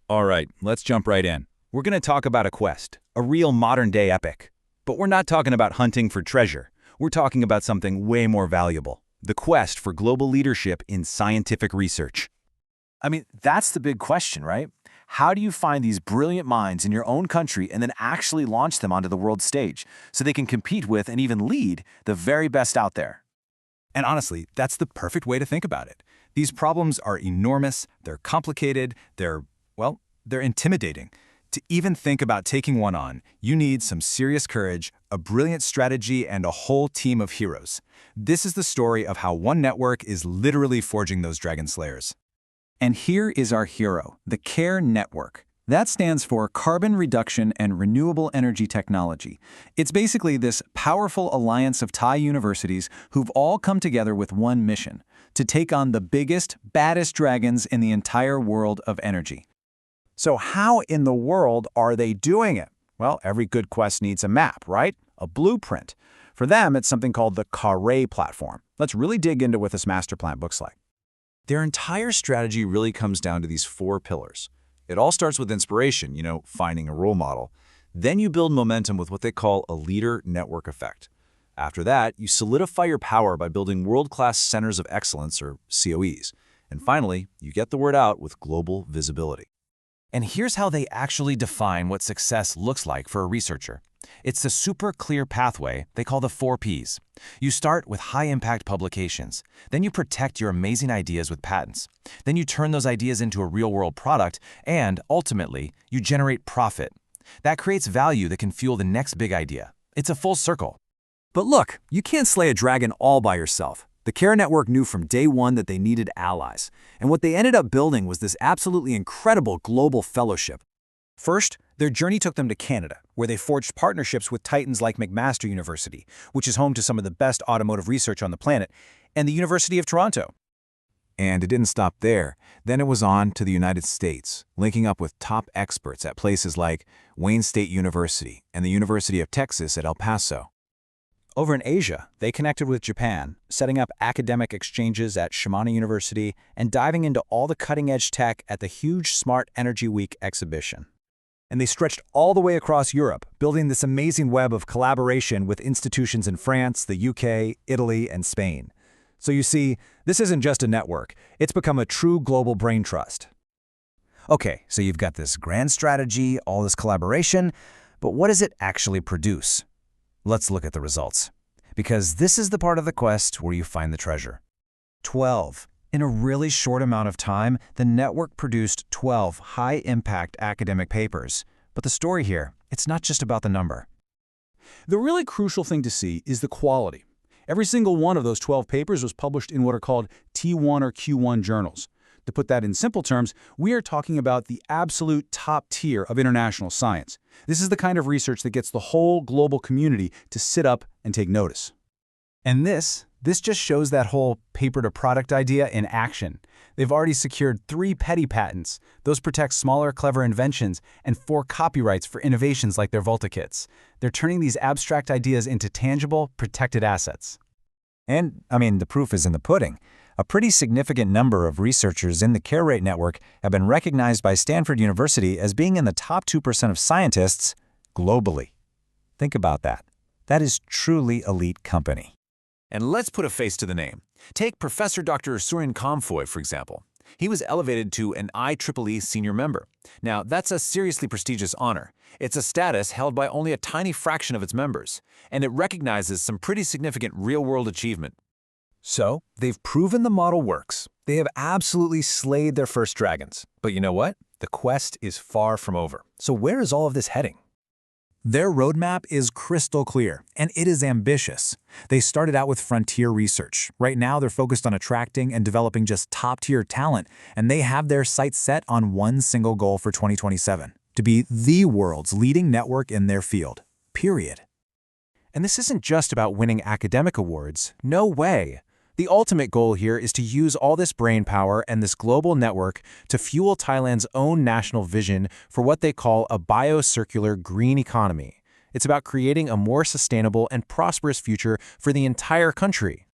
All right, let's jump right in. We're going to talk about a quest, a real modern-day epic. But we're not talking about hunting for treasure. We're talking about something way more valuable, the quest for global leadership in scientific research. I mean, that's the big question, right? How do you find these brilliant minds in your own country and then actually launch them onto the world stage so they can compete with and even lead the very best out there? And honestly, that's the perfect way to think about it. These problems are enormous, they're complicated, they're intimidating. To even think about taking one on, you need some serious courage, a brilliant strategy, and a whole team of heroes. This is the story of how one network is literally forging those dragon slayers. And here is our hero, the CaRe network. That stands for Carbon Reduction and Renewable Energy Technology. It's basically this powerful alliance of Thai universities who've all come together with one mission: to take on the biggest, baddest dragons in the entire world of energy. So how in the world are they doing it? Well, every good quest needs a map, right? A blueprint. For them, it's something called the CaRe platform. Let's really dig into what this master plan looks like. Their entire strategy really comes down to these 4 pillars. It all starts with inspiration, finding a role model. Then you build momentum with what they call a leader network effect. After that, you solidify your power by building world-class centers of excellence, or COEs. And finally, you get the word out with global visibility. And here's how they actually define what success looks like for a researcher. It's the super clear pathway they call the 4 Ps. You start with high-impact publications. Then you protect your amazing ideas with patents. Then you turn those ideas into a real-world product, and ultimately, you generate profit. That creates value that can fuel the next big idea. It's a full circle. But look, you can't slay a dragon all by yourself. The CaRe network knew from day one that they needed allies, and what they ended up building was this absolutely incredible global fellowship. First, their journey took them to Canada, where they forged partnerships with titans like McMaster University, which is home to some of the best automotive research on the planet, and the University of Toronto. And it didn't stop there. Then it was on to the United States, linking up with top experts at places like Wayne State University and the University of Texas at El Paso. Over in Asia, they connected with Japan, setting up academic exchanges at Shimano University and diving into all the cutting-edge tech at the huge Smart Energy Week exhibition. And they stretched all the way across Europe, building this amazing web of collaboration with institutions in France, the UK, Italy, and Spain. So you see, this isn't just a network, it's become a true global brain trust. Okay, so you've got this grand strategy, all this collaboration, but what does it actually produce? Let's look at the results, because this is the part of the quest where you find the treasure. 12. In a really short amount of time, the network produced 12 high-impact academic papers. But the story here, it's not just about the number. The really crucial thing to see is the quality. Every single one of those 12 papers was published in what are called T1 or Q1 journals. To put that in simple terms, we are talking about the absolute top tier of international science. This is the kind of research that gets the whole global community to sit up and take notice. And this just shows that whole paper-to-product idea in action. They've already secured 3 petty patents. Those protect smaller, clever inventions, and 4 copyrights for innovations like their Volta kits. They're turning these abstract ideas into tangible, protected assets. And, the proof is in the pudding. A pretty significant number of researchers in the CaRe network have been recognized by Stanford University as being in the top 2% of scientists globally. Think about that. That is truly elite company. And let's put a face to the name. Take Professor Dr. Suryan Kamfoy, for example. He was elevated to an IEEE senior member. Now, that's a seriously prestigious honor. It's a status held by only a tiny fraction of its members, and it recognizes some pretty significant real-world achievement. So, they've proven the model works. They have absolutely slayed their first dragons. But you know what? The quest is far from over. So where is all of this heading? Their roadmap is crystal clear, and it is ambitious. They started out with frontier research. Right now, they're focused on attracting and developing just top-tier talent, and they have their sights set on one single goal for 2027, to be the world's leading network in their field, period. And this isn't just about winning academic awards. No way. The ultimate goal here is to use all this brainpower and this global network to fuel Thailand's own national vision for what they call a biocircular green economy. It's about creating a more sustainable and prosperous future for the entire country.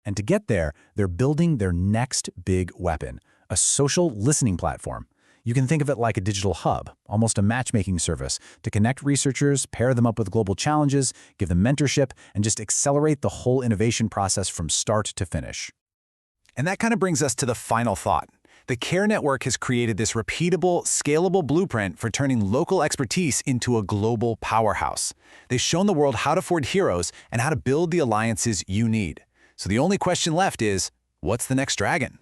And to get there, they're building their next big weapon, a social listening platform. You can think of it like a digital hub, almost a matchmaking service, to connect researchers, pair them up with global challenges, give them mentorship, and just accelerate the whole innovation process from start to finish. And that kind of brings us to the final thought. The CaRe network has created this repeatable, scalable blueprint for turning local expertise into a global powerhouse. They've shown the world how to forge heroes and how to build the alliances you need. So the only question left is, what's the next dragon?